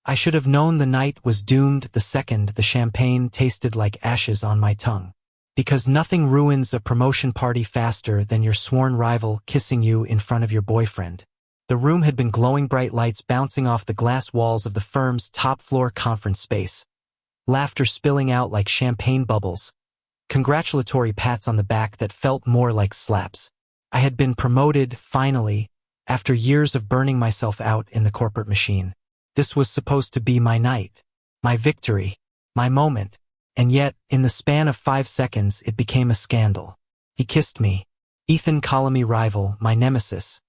I should have known the night was doomed the second the champagne tasted like ashes on my tongue. Because nothing ruins a promotion party faster than your sworn rival kissing you in front of your boyfriend. The room had been glowing bright lights bouncing off the glass walls of the firm's top-floor conference space. Laughter spilling out like champagne bubbles. Congratulatory pats on the back that felt more like slaps. I had been promoted, finally, after years of burning myself out in the corporate machine. This was supposed to be my night, my victory, my moment, and yet, in the span of 5 seconds, it became a scandal. He kissed me. Ethan Colony rival, my nemesis.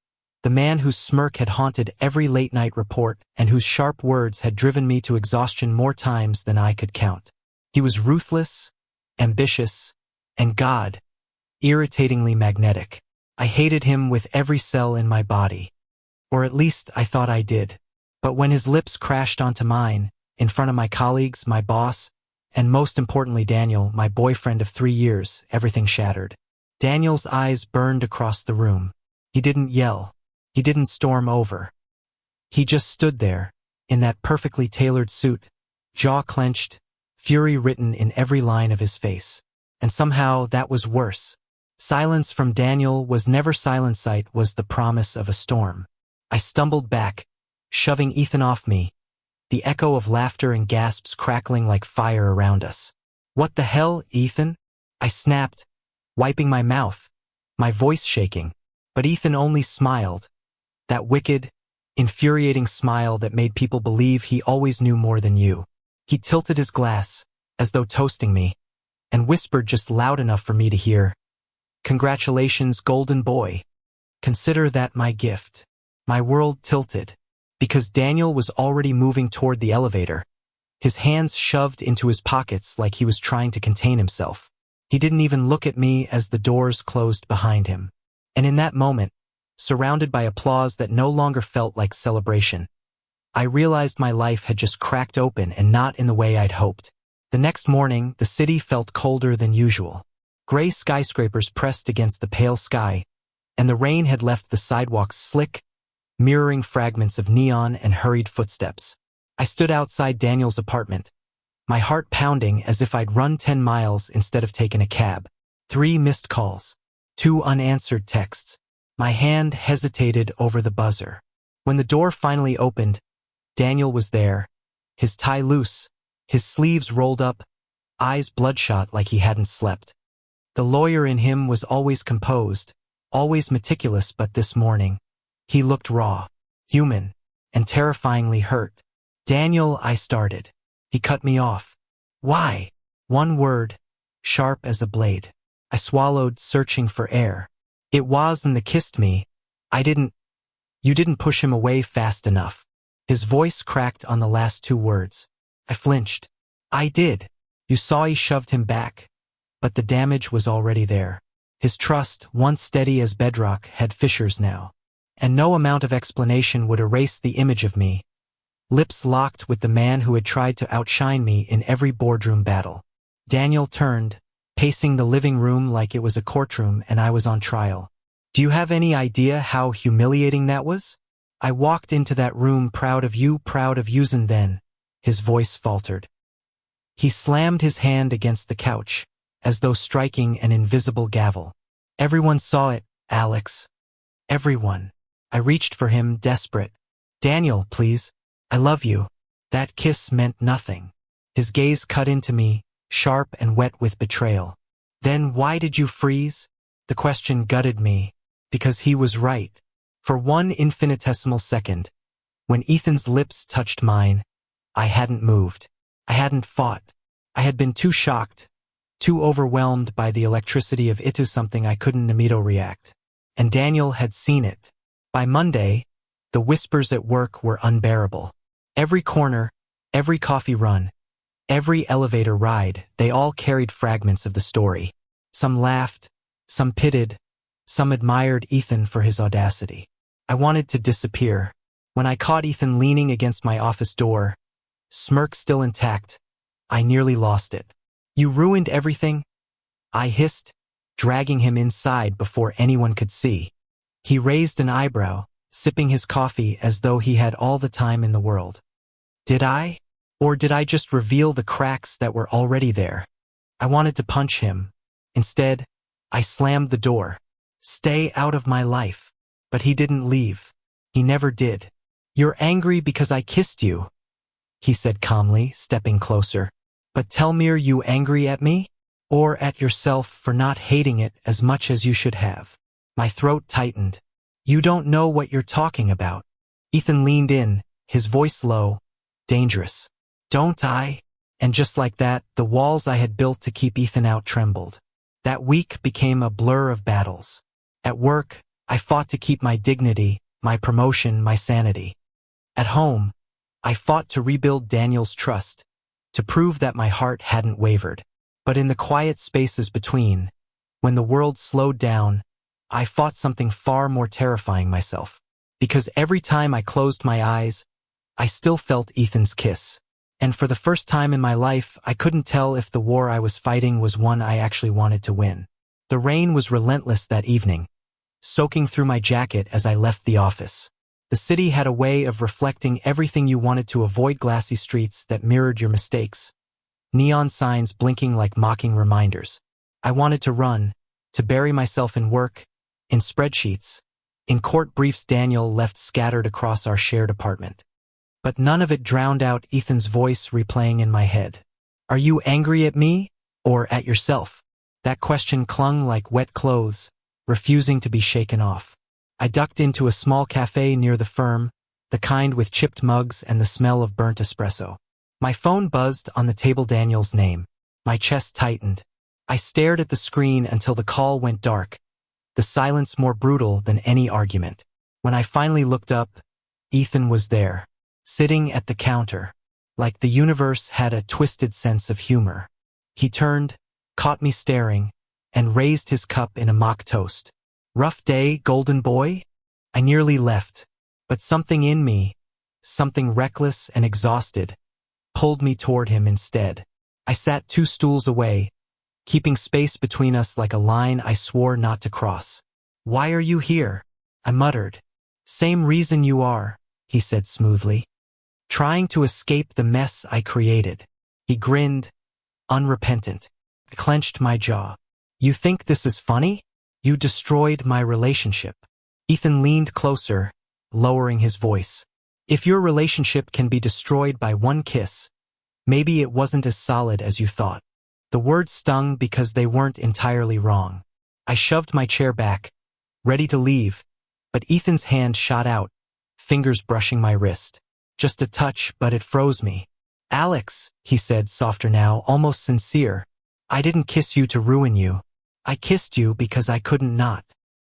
The man whose smirk had haunted every late-night report and whose sharp words had driven me to exhaustion more times than I could count. He was ruthless, ambitious, and God, irritatingly magnetic. I hated him with every cell in my body. Or at least I thought I did. But when his lips crashed onto mine, in front of my colleagues, my boss, and most importantly Daniel, my boyfriend of 3 years, everything shattered. Daniel's eyes burned across the room. He didn't yell. He didn't storm over. He just stood there, in that perfectly tailored suit, jaw clenched, fury written in every line of his face. And somehow that was worse. Silence from Daniel was never silent. Sight was the promise of a storm. I stumbled back, shoving Ethan off me, the echo of laughter and gasps crackling like fire around us. "What the hell, Ethan?" I snapped, wiping my mouth, my voice shaking. But Ethan only smiled, that wicked, infuriating smile that made people believe he always knew more than you. He tilted his glass, as though toasting me, and whispered just loud enough for me to hear, "Congratulations, golden boy. Consider that my gift." My world tilted, because Daniel was already moving toward the elevator, his hands shoved into his pockets like he was trying to contain himself. He didn't even look at me as the doors closed behind him. And in that moment, surrounded by applause that no longer felt like celebration, I realized my life had just cracked open, and not in the way I'd hoped. The next morning, the city felt colder than usual. Gray skyscrapers pressed against the pale sky, and the rain had left the sidewalks slick, mirroring fragments of neon and hurried footsteps. I stood outside Daniel's apartment, my heart pounding as if I'd run 10 miles instead of taken a cab. 3 missed calls, 2 unanswered texts. My hand hesitated over the buzzer. When the door finally opened, Daniel was there, his tie loose, his sleeves rolled up, eyes bloodshot like he hadn't slept. The lawyer in him was always composed, always meticulous, but this morning, he looked raw, human, and terrifyingly hurt. "Daniel," I started. He cut me off. "Why?" One word, sharp as a blade. I swallowed, searching for air. "It wasn't the kissed me. You didn't push him away fast enough." His voice cracked on the last 2 words. I flinched. "I did. You saw he shoved him back." But the damage was already there. His trust, once steady as bedrock, had fissures now. And no amount of explanation would erase the image of me, lips locked with the man who had tried to outshine me in every boardroom battle. Daniel turned, pacing the living room like it was a courtroom and I was on trial. "Do you have any idea how humiliating that was? I walked into that room proud of you, and then," his voice faltered. He slammed his hand against the couch, as though striking an invisible gavel. "Everyone saw it, Alex. Everyone." I reached for him, desperate. "Daniel, please. I love you." That kiss meant nothing. His gaze cut into me, sharp and wet with betrayal. "Then why did you freeze?" The question gutted me, because he was right. For one infinitesimal second, when Ethan's lips touched mine, I hadn't moved. I hadn't fought. I had been too shocked, too overwhelmed by the electricity of it, to something I couldn't react. And Daniel had seen it. By Monday, the whispers at work were unbearable. Every corner, every coffee run, every elevator ride, they all carried fragments of the story. Some laughed, some pitied, some admired Ethan for his audacity. I wanted to disappear. When I caught Ethan leaning against my office door, smirk still intact, I nearly lost it. "You ruined everything?" I hissed, dragging him inside before anyone could see. He raised an eyebrow, sipping his coffee as though he had all the time in the world. Did I? Or did I just reveal the cracks that were already there? I wanted to punch him. Instead, I slammed the door. Stay out of my life. But he didn't leave. He never did. You're angry because I kissed you, he said calmly, stepping closer. But tell me, are you angry at me? Or at yourself for not hating it as much as you should have? My throat tightened. You don't know what you're talking about. Ethan leaned in, his voice low, dangerous. Don't I? And just like that, the walls I had built to keep Ethan out trembled. That week became a blur of battles. At work, I fought to keep my dignity, my promotion, my sanity. At home, I fought to rebuild Daniel's trust, to prove that my heart hadn't wavered. But in the quiet spaces between, when the world slowed down, I fought something far more terrifying, myself. Because every time I closed my eyes, I still felt Ethan's kiss. And for the first time in my life, I couldn't tell if the war I was fighting was one I actually wanted to win. The rain was relentless that evening, soaking through my jacket as I left the office. The city had a way of reflecting everything you wanted to avoid: glassy streets that mirrored your mistakes, neon signs blinking like mocking reminders. I wanted to run, to bury myself in work, in spreadsheets, in court briefs Daniel left scattered across our shared apartment. But none of it drowned out Ethan's voice replaying in my head. Are you angry at me, or at yourself? That question clung like wet clothes, refusing to be shaken off. I ducked into a small cafe near the firm, the kind with chipped mugs and the smell of burnt espresso. My phone buzzed on the table, Daniel's name. My chest tightened. I stared at the screen until the call went dark, the silence more brutal than any argument. When I finally looked up, Ethan was there, sitting at the counter. Like the universe had a twisted sense of humor. He turned, caught me staring, and raised his cup in a mock toast. Rough day, golden boy? I nearly left, but something in me, something reckless and exhausted, pulled me toward him instead. I sat 2 stools away, keeping space between us like a line I swore not to cross. Why are you here? I muttered. Same reason you are, he said smoothly. Trying to escape the mess I created. He grinned, unrepentant. I clenched my jaw. You think this is funny? You destroyed my relationship. Ethan leaned closer, lowering his voice. If your relationship can be destroyed by one kiss, maybe it wasn't as solid as you thought. The words stung because they weren't entirely wrong. I shoved my chair back, ready to leave, but Ethan's hand shot out, fingers brushing my wrist. Just a touch, but it froze me. Alex, he said, softer now, almost sincere. I didn't kiss you to ruin you. I kissed you because I couldn't not.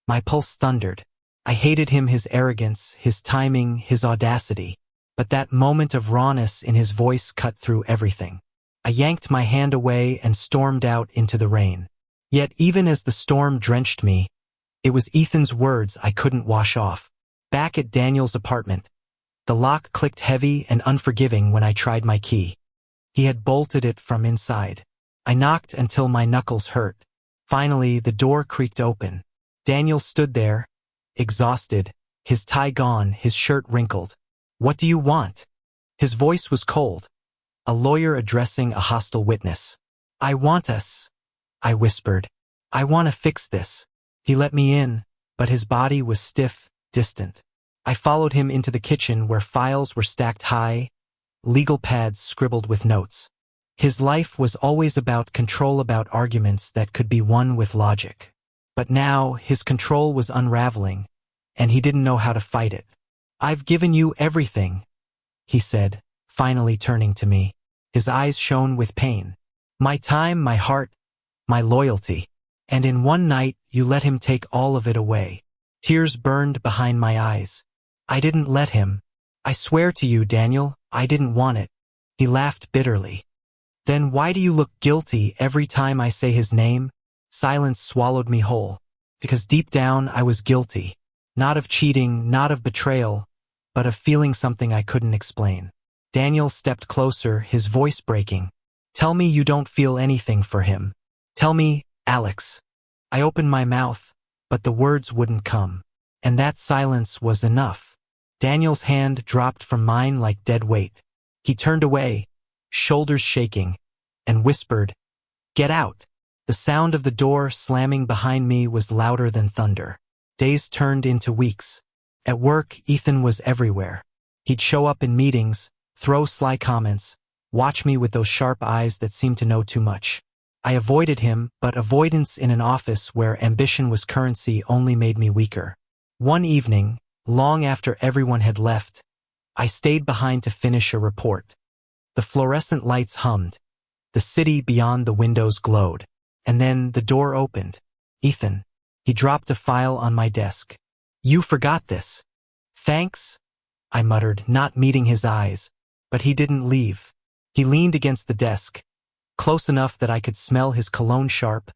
My pulse thundered. I hated him, his arrogance, his timing, his audacity. But that moment of rawness in his voice cut through everything. I yanked my hand away and stormed out into the rain. Yet even as the storm drenched me, it was Ethan's words I couldn't wash off. Back at Daniel's apartment, the lock clicked heavy and unforgiving when I tried my key. He had bolted it from inside. I knocked until my knuckles hurt. Finally, the door creaked open. Daniel stood there, exhausted, his tie gone, his shirt wrinkled. What do you want? His voice was cold, a lawyer addressing a hostile witness. I want us, I whispered. I want to fix this. He let me in, but his body was stiff, distant. I followed him into the kitchen where files were stacked high, legal pads scribbled with notes. His life was always about control, about arguments that could be won with logic. But now his control was unraveling, and he didn't know how to fight it. I've given you everything, he said, finally turning to me. His eyes shone with pain. My time, my heart, my loyalty. And in one night, you let him take all of it away. Tears burned behind my eyes. I didn't let him. I swear to you, Daniel, I didn't want it. He laughed bitterly. Then why do you look guilty every time I say his name? Silence swallowed me whole. Because deep down I was guilty. Not of cheating, not of betrayal, but of feeling something I couldn't explain. Daniel stepped closer, his voice breaking. Tell me you don't feel anything for him. Tell me, Alex. I opened my mouth, but the words wouldn't come. And that silence was enough. Daniel's hand dropped from mine like dead weight. He turned away, shoulders shaking, and whispered, "Get out." The sound of the door slamming behind me was louder than thunder. Days turned into weeks. At work, Ethan was everywhere. He'd show up in meetings, throw sly comments, watch me with those sharp eyes that seemed to know too much. I avoided him, but avoidance in an office where ambition was currency only made me weaker. One evening, long after everyone had left, I stayed behind to finish a report. The fluorescent lights hummed. The city beyond the windows glowed. And then the door opened. "Ethan." He dropped a file on my desk. "You forgot this." "Thanks," I muttered, not meeting his eyes. But he didn't leave. He leaned against the desk, close enough that I could smell his cologne, sharp,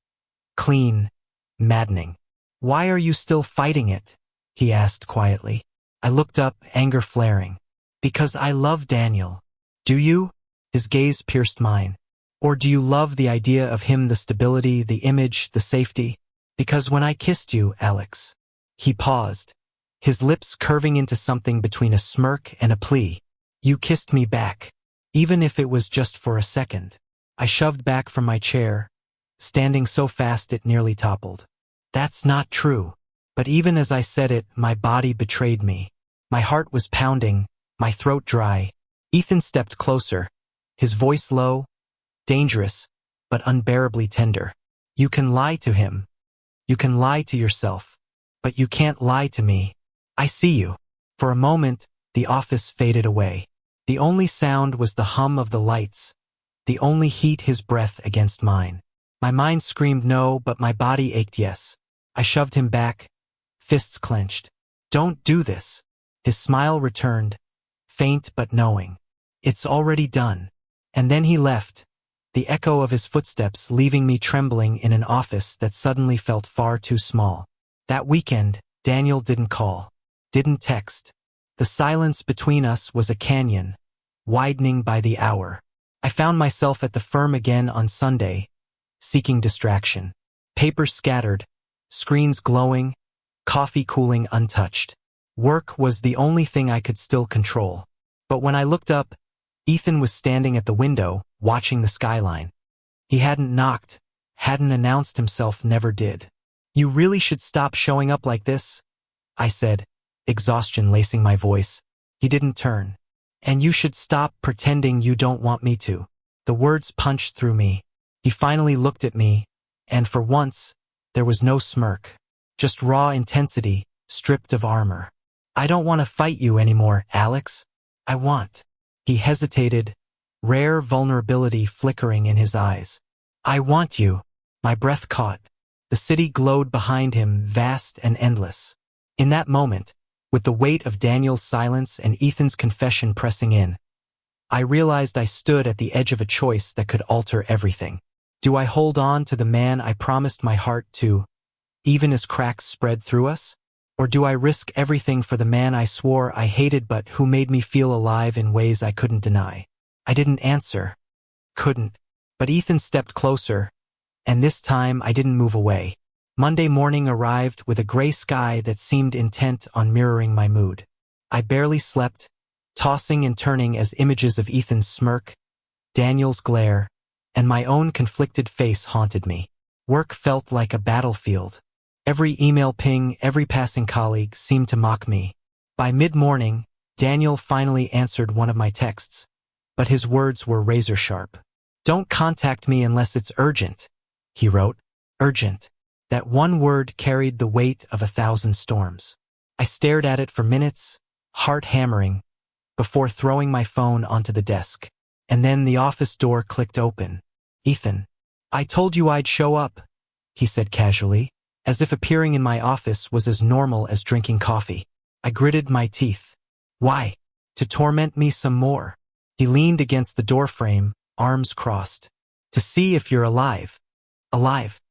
clean, maddening. "Why are you still fighting it?" he asked quietly. I looked up, anger flaring. "Because I love Daniel." "Do you?" His gaze pierced mine. "Or do you love the idea of him, the stability, the image, the safety? Because when I kissed you, Alex." He paused, his lips curving into something between a smirk and a plea. "You kissed me back, even if it was just for a second." I shoved back from my chair, standing so fast it nearly toppled. "That's not true." But even as I said it, my body betrayed me. My heart was pounding, my throat dry. Ethan stepped closer, his voice low, dangerous, but unbearably tender. "You can lie to him. You can lie to yourself. But you can't lie to me. I see you." For a moment, the office faded away. The only sound was the hum of the lights, the only heat his breath against mine. My mind screamed no, but my body ached yes. I shoved him back, fists clenched. "Don't do this." His smile returned, faint but knowing. "It's already done." And then he left, the echo of his footsteps leaving me trembling in an office that suddenly felt far too small. That weekend, Daniel didn't call, didn't text. The silence between us was a canyon, widening by the hour. I found myself at the firm again on Sunday, seeking distraction. Papers scattered, screens glowing, coffee cooling untouched. Work was the only thing I could still control. But when I looked up, Ethan was standing at the window, watching the skyline. He hadn't knocked, hadn't announced himself, never did. "You really should stop showing up like this," I said, exhaustion lacing my voice. He didn't turn. "And you should stop pretending you don't want me to." The words punched through me. He finally looked at me, and for once, there was no smirk. Just raw intensity, stripped of armor. "I don't want to fight you anymore, Alex. I want." He hesitated, rare vulnerability flickering in his eyes. "I want you." My breath caught. The city glowed behind him, vast and endless. In that moment, with the weight of Daniel's silence and Ethan's confession pressing in, I realized I stood at the edge of a choice that could alter everything. Do I hold on to the man I promised my heart to, even as cracks spread through us? Or do I risk everything for the man I swore I hated but who made me feel alive in ways I couldn't deny? I didn't answer. Couldn't. But Ethan stepped closer, and this time I didn't move away. Monday morning arrived with a gray sky that seemed intent on mirroring my mood. I barely slept, tossing and turning as images of Ethan's smirk, Daniel's glare, and my own conflicted face haunted me. Work felt like a battlefield. Every email ping, every passing colleague seemed to mock me. By mid-morning, Daniel finally answered one of my texts, but his words were razor-sharp. "Don't contact me unless it's urgent," he wrote. Urgent. That one word carried the weight of 1,000 storms. I stared at it for minutes, heart hammering, before throwing my phone onto the desk. And then the office door clicked open. "Ethan, I told you I'd show up," he said casually, as if appearing in my office was as normal as drinking coffee. I gritted my teeth. "Why? To torment me some more?" He leaned against the doorframe, arms crossed. "To see if you're alive." Alive.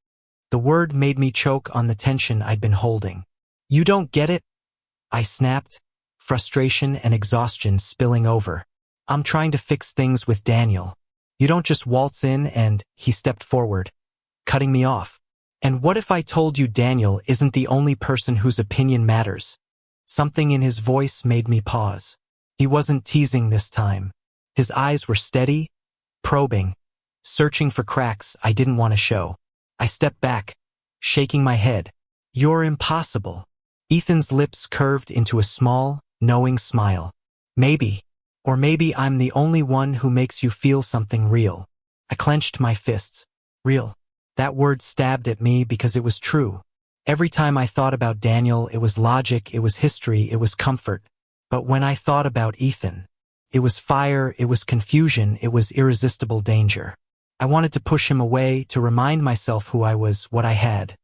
The word made me choke on the tension I'd been holding. "You don't get it?" I snapped, frustration and exhaustion spilling over. "I'm trying to fix things with Daniel. You don't just waltz in and..." He stepped forward, cutting me off. "And what if I told you Daniel isn't the only person whose opinion matters?" Something in his voice made me pause. He wasn't teasing this time. His eyes were steady, probing, searching for cracks I didn't want to show. I stepped back, shaking my head. "You're impossible." Ethan's lips curved into a small, knowing smile. "Maybe. Or maybe I'm the only one who makes you feel something real." I clenched my fists. Real. That word stabbed at me because it was true. Every time I thought about Daniel, it was logic, it was history, it was comfort. But when I thought about Ethan, it was fire, it was confusion, it was irresistible danger. I wanted to push him away, to remind myself who I was, what I had.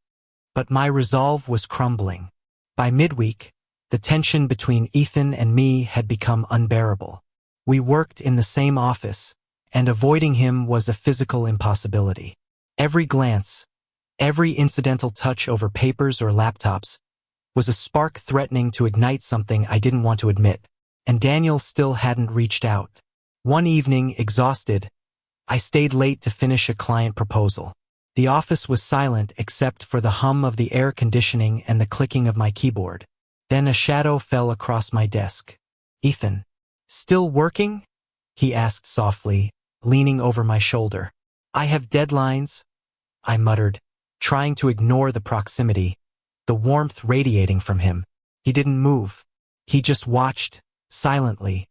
But my resolve was crumbling. By midweek, the tension between Ethan and me had become unbearable. We worked in the same office, and avoiding him was a physical impossibility. Every glance, every incidental touch over papers or laptops, was a spark threatening to ignite something I didn't want to admit. And Daniel still hadn't reached out. One evening, exhausted, I stayed late to finish a client proposal. The office was silent except for the hum of the air conditioning and the clicking of my keyboard. Then a shadow fell across my desk. "Ethan, still working?" he asked softly, leaning over my shoulder. "I have deadlines," I muttered, trying to ignore the proximity, the warmth radiating from him. He didn't move. He just watched, silently,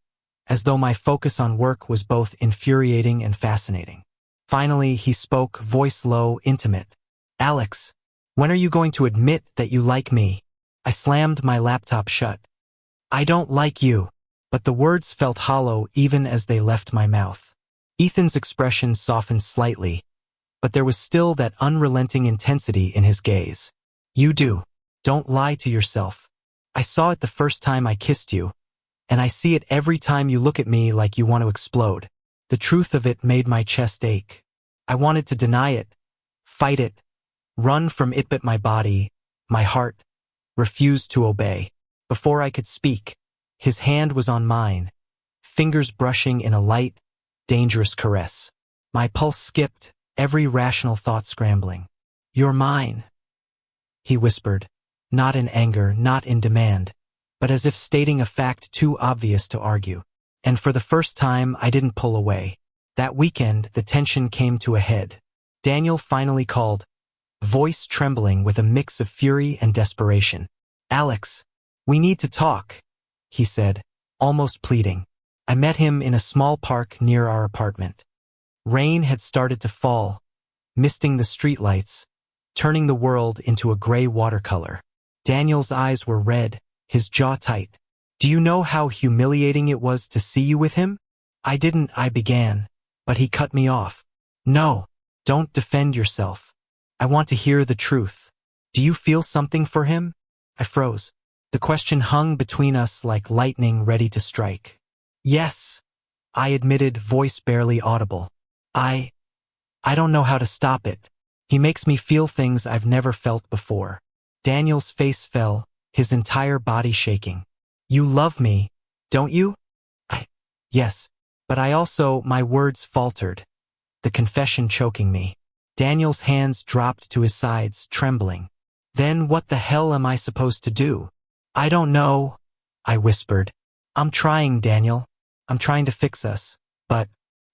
as though my focus on work was both infuriating and fascinating. Finally, he spoke, voice low, intimate. "Alex, when are you going to admit that you like me?" I slammed my laptop shut. "I don't like you." But the words felt hollow even as they left my mouth. Ethan's expression softened slightly, but there was still that unrelenting intensity in his gaze. "You do. Don't lie to yourself. I saw it the first time I kissed you, and I see it every time you look at me like you want to explode." The truth of it made my chest ache. I wanted to deny it, fight it, run from it, but my body, my heart, refused to obey. Before I could speak, his hand was on mine, fingers brushing in a light, dangerous caress. My pulse skipped, every rational thought scrambling. "You're mine," he whispered, not in anger, not in demand, but as if stating a fact too obvious to argue. And for the first time, I didn't pull away. That weekend, the tension came to a head. Daniel finally called, voice trembling with a mix of fury and desperation. "Alex, we need to talk," he said, almost pleading. I met him in a small park near our apartment. Rain had started to fall, misting the streetlights, turning the world into a gray watercolor. Daniel's eyes were red, his jaw tight. "Do you know how humiliating it was to see you with him?" I began, but he cut me off. "No, don't defend yourself. I want to hear the truth. Do you feel something for him?" I froze. The question hung between us like lightning ready to strike. "Yes," I admitted, voice barely audible. I don't know how to stop it. He makes me feel things I've never felt before." Daniel's face fell, his entire body shaking. "You love me, don't you?" Yes, but I also, my words faltered, the confession choking me. Daniel's hands dropped to his sides, trembling. "Then what the hell am I supposed to do?" "I don't know," I whispered. "I'm trying, Daniel. I'm trying to fix us, but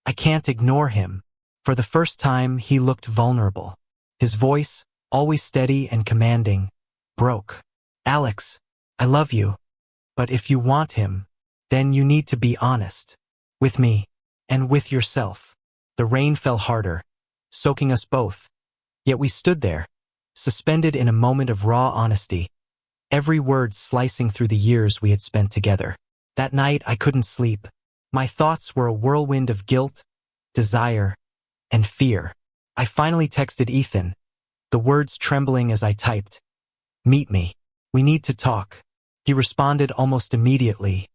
I can't ignore him." For the first time, he looked vulnerable. His voice, always steady and commanding, broke. "Alex, I love you. But if you want him, then you need to be honest. With me, and with yourself." The rain fell harder, soaking us both. Yet we stood there, suspended in a moment of raw honesty, every word slicing through the years we had spent together. That night I couldn't sleep. My thoughts were a whirlwind of guilt, desire, and fear. I finally texted Ethan, the words trembling as I typed, "Meet me. We need to talk." He responded almost immediately.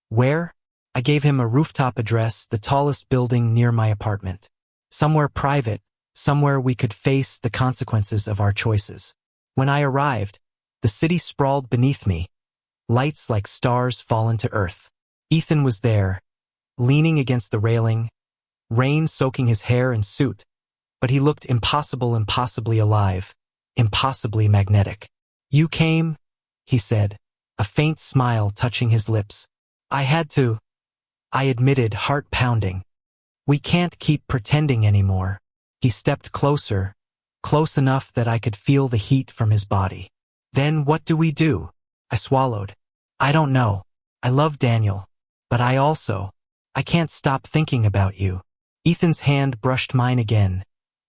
"Where?" I gave him a rooftop address, the tallest building near my apartment. Somewhere private, somewhere we could face the consequences of our choices. When I arrived, the city sprawled beneath me, lights like stars fallen to earth. Ethan was there, leaning against the railing, rain soaking his hair and suit, but he looked impossibly alive, impossibly magnetic. "You came," he said, a faint smile touching his lips. I had to I admitted, heart pounding. We can't keep pretending anymore. He stepped closer, close enough that I could feel the heat from his body. Then what do we do? I swallowed. I don't know. I love Daniel. But I can't stop thinking about you. Ethan's hand brushed mine again,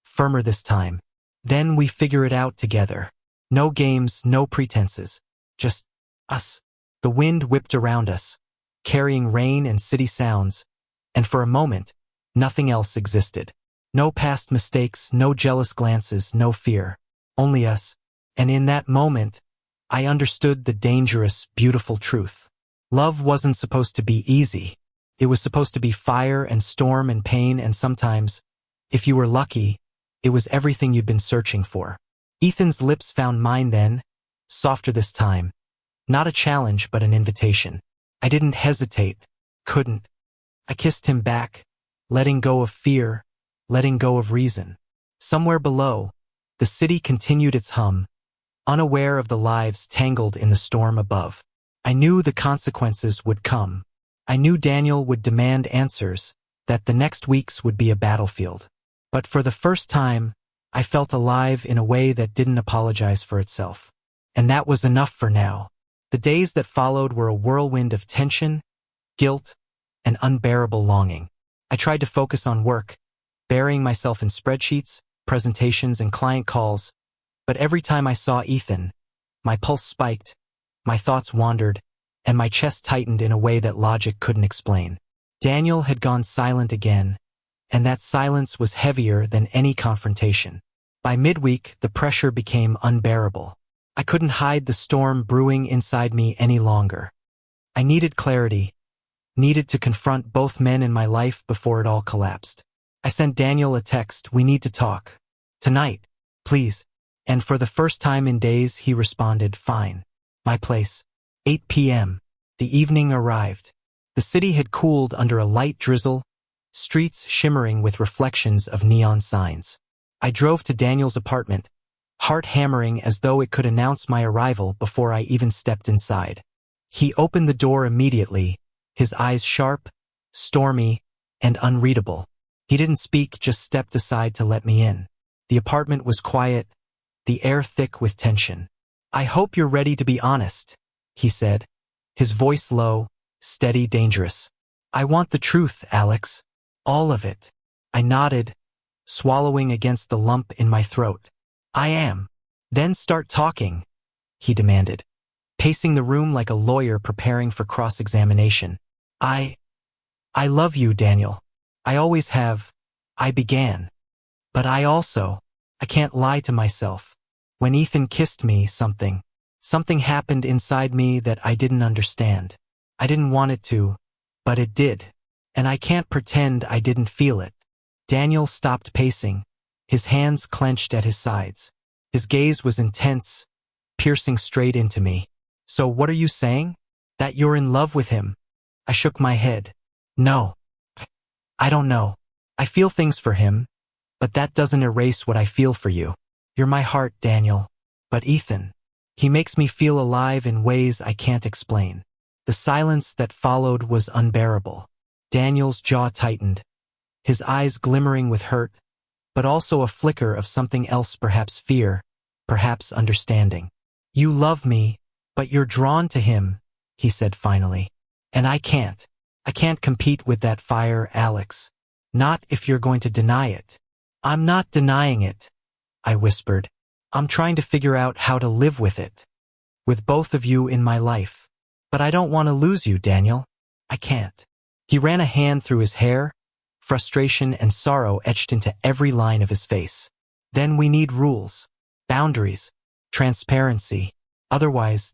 firmer this time. Then we figure it out together. No games, no pretenses. Just us. The wind whipped around us, carrying rain and city sounds, and for a moment, nothing else existed. No past mistakes, no jealous glances, no fear. Only us. And in that moment, I understood the dangerous, beautiful truth. Love wasn't supposed to be easy. It was supposed to be fire and storm and pain, and sometimes, if you were lucky, it was everything you'd been searching for. Ethan's lips found mine then, softer this time. Not a challenge, but an invitation. I didn't hesitate, couldn't. I kissed him back, letting go of fear, letting go of reason. Somewhere below, the city continued its hum, unaware of the lives tangled in the storm above. I knew the consequences would come. I knew Daniel would demand answers, that the next weeks would be a battlefield. But for the first time, I felt alive in a way that didn't apologize for itself. And that was enough for now. The days that followed were a whirlwind of tension, guilt, and unbearable longing. I tried to focus on work, burying myself in spreadsheets, presentations, and client calls, but every time I saw Ethan, my pulse spiked, my thoughts wandered, and my chest tightened in a way that logic couldn't explain. Daniel had gone silent again, and that silence was heavier than any confrontation. By midweek, the pressure became unbearable. I couldn't hide the storm brewing inside me any longer. I needed clarity, needed to confront both men in my life before it all collapsed. I sent Daniel a text, "We need to talk. Tonight, please." And for the first time in days, he responded, "Fine. My place." 8 p.m. The evening arrived. The city had cooled under a light drizzle, streets shimmering with reflections of neon signs. I drove to Daniel's apartment, heart hammering as though it could announce my arrival before I even stepped inside. He opened the door immediately, his eyes sharp, stormy, and unreadable. He didn't speak, just stepped aside to let me in. The apartment was quiet, the air thick with tension. "I hope you're ready to be honest," he said, his voice low, steady, dangerous. "I want the truth, Alex. All of it." I nodded, swallowing against the lump in my throat. "I am." "Then start talking," he demanded, pacing the room like a lawyer preparing for cross-examination. I love you, Daniel. I always have." I began. "But I can't lie to myself. When Ethan kissed me, something happened inside me that I didn't understand. I didn't want it to, but it did. And I can't pretend I didn't feel it." Daniel stopped pacing, his hands clenched at his sides. His gaze was intense, piercing straight into me. "So what are you saying? That you're in love with him?" I shook my head. "No. I don't know. I feel things for him, but that doesn't erase what I feel for you. You're my heart, Daniel. But Ethan, he makes me feel alive in ways I can't explain." The silence that followed was unbearable. Daniel's jaw tightened, his eyes glimmering with hurt, but also a flicker of something else, perhaps fear, perhaps understanding. "You love me, but you're drawn to him," he said finally. "And I can't compete with that fire, Alex. Not if you're going to deny it." "I'm not denying it," I whispered. "I'm trying to figure out how to live with it. With both of you in my life. But I don't want to lose you, Daniel. I can't." He ran a hand through his hair, frustration and sorrow etched into every line of his face. "Then we need rules, boundaries, transparency. Otherwise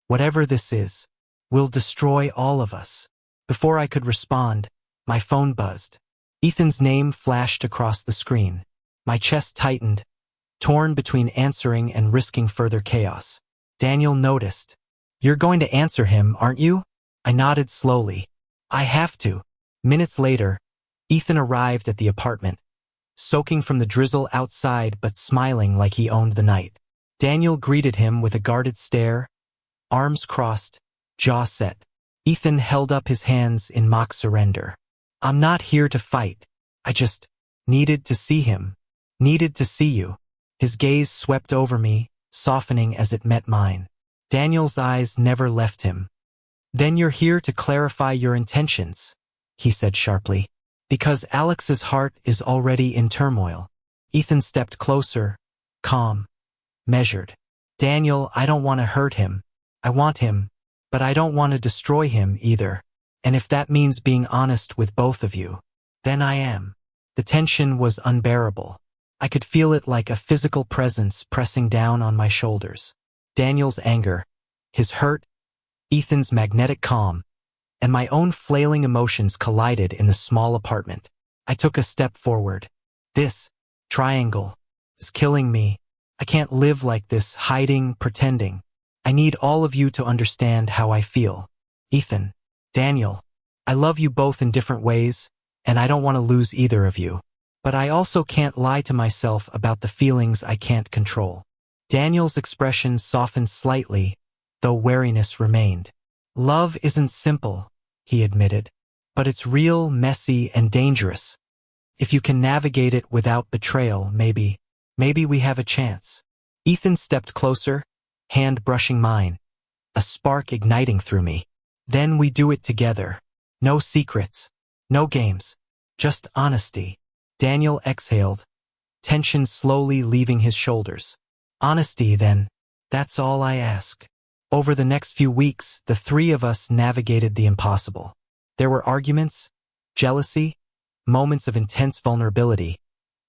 whatever this is, will destroy all of us." Before I could respond, my phone buzzed. Ethan's name flashed across the screen. My chest tightened, torn between answering and risking further chaos. Daniel noticed. "You're going to answer him, aren't you?" I nodded slowly. "I have to." Minutes later, Ethan arrived at the apartment, soaking from the drizzle outside but smiling like he owned the night. Daniel greeted him with a guarded stare, arms crossed, jaw set. Ethan held up his hands in mock surrender. I'm not here to fight. I just needed to see him. Needed to see you. His gaze swept over me, softening as it met mine. Daniel's eyes never left him. Then you're here to clarify your intentions, he said sharply. Because Alex's heart is already in turmoil. Ethan stepped closer, calm, measured. Daniel, I don't want to hurt him. I want him, but I don't want to destroy him either. And if that means being honest with both of you, then I am. The tension was unbearable. I could feel it like a physical presence pressing down on my shoulders. Daniel's anger, his hurt, Ethan's magnetic calm, and my own flailing emotions collided in the small apartment. I took a step forward. This triangle is killing me. I can't live like this, hiding, pretending. I need all of you to understand how I feel. Ethan, Daniel, I love you both in different ways, and I don't want to lose either of you. But I also can't lie to myself about the feelings I can't control. Daniel's expression softened slightly, though wariness remained. Love isn't simple, he admitted, but it's real, messy, and dangerous. If you can navigate it without betrayal, maybe we have a chance. Ethan stepped closer, hand brushing mine, a spark igniting through me. Then we do it together. No secrets, no games, just honesty. Daniel exhaled, tension slowly leaving his shoulders. Honesty, then. That's all I ask. Over the next few weeks, the three of us navigated the impossible. There were arguments, jealousy, moments of intense vulnerability,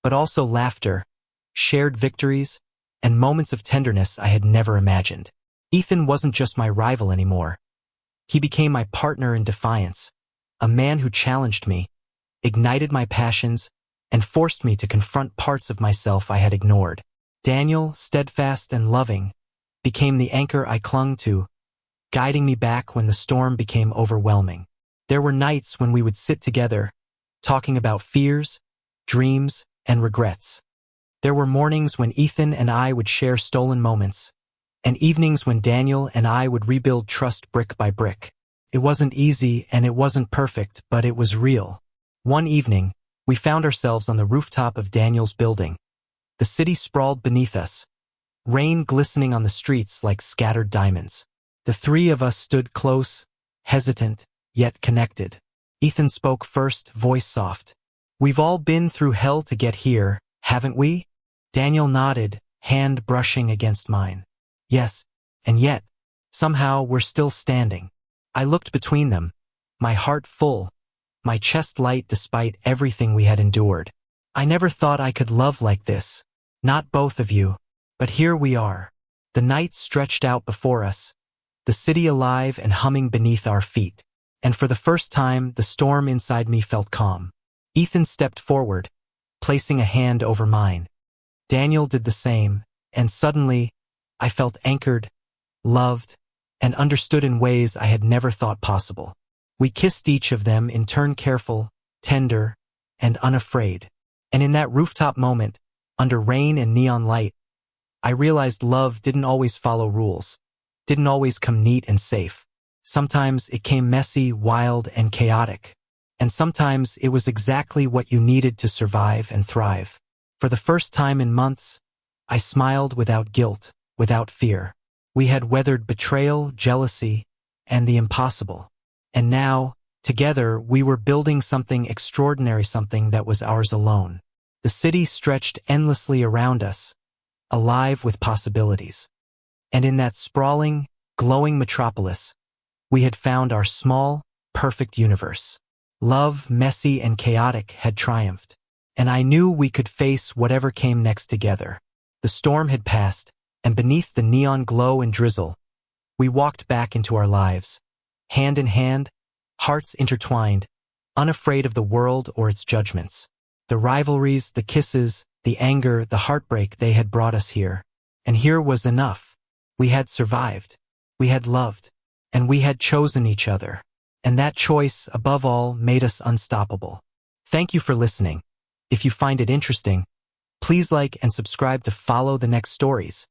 but also laughter, shared victories, and moments of tenderness I had never imagined. Ethan wasn't just my rival anymore. He became my partner in defiance, a man who challenged me, ignited my passions, and forced me to confront parts of myself I had ignored. Daniel, steadfast and loving, became the anchor I clung to, guiding me back when the storm became overwhelming. There were nights when we would sit together, talking about fears, dreams, and regrets. There were mornings when Ethan and I would share stolen moments, and evenings when Daniel and I would rebuild trust brick by brick. It wasn't easy and it wasn't perfect, but it was real. One evening, we found ourselves on the rooftop of Daniel's building. The city sprawled beneath us, rain glistening on the streets like scattered diamonds. The three of us stood close, hesitant, yet connected. Ethan spoke first, voice soft. We've all been through hell to get here, haven't we? Daniel nodded, hand brushing against mine. Yes, and yet, somehow we're still standing. I looked between them, my heart full, my chest light despite everything we had endured. I never thought I could love like this. Not both of you. But here we are. The night stretched out before us, the city alive and humming beneath our feet. And for the first time, the storm inside me felt calm. Ethan stepped forward, placing a hand over mine. Daniel did the same, and suddenly, I felt anchored, loved, and understood in ways I had never thought possible. We kissed each of them in turn, careful, tender, and unafraid. And in that rooftop moment, under rain and neon light, I realized love didn't always follow rules, didn't always come neat and safe. Sometimes it came messy, wild, and chaotic. And sometimes it was exactly what you needed to survive and thrive. For the first time in months, I smiled without guilt, without fear. We had weathered betrayal, jealousy, and the impossible. And now, together, we were building something extraordinary, something that was ours alone. The city stretched endlessly around us, alive with possibilities. And in that sprawling, glowing metropolis, we had found our small, perfect universe. Love, messy and chaotic, had triumphed, and I knew we could face whatever came next together. The storm had passed, and beneath the neon glow and drizzle, we walked back into our lives, hand in hand, hearts intertwined, unafraid of the world or its judgments. The rivalries, the kisses, the anger, the heartbreak, they had brought us here. And here was enough. We had survived. We had loved. And we had chosen each other. And that choice, above all, made us unstoppable. Thank you for listening. If you find it interesting, please like and subscribe to follow the next stories.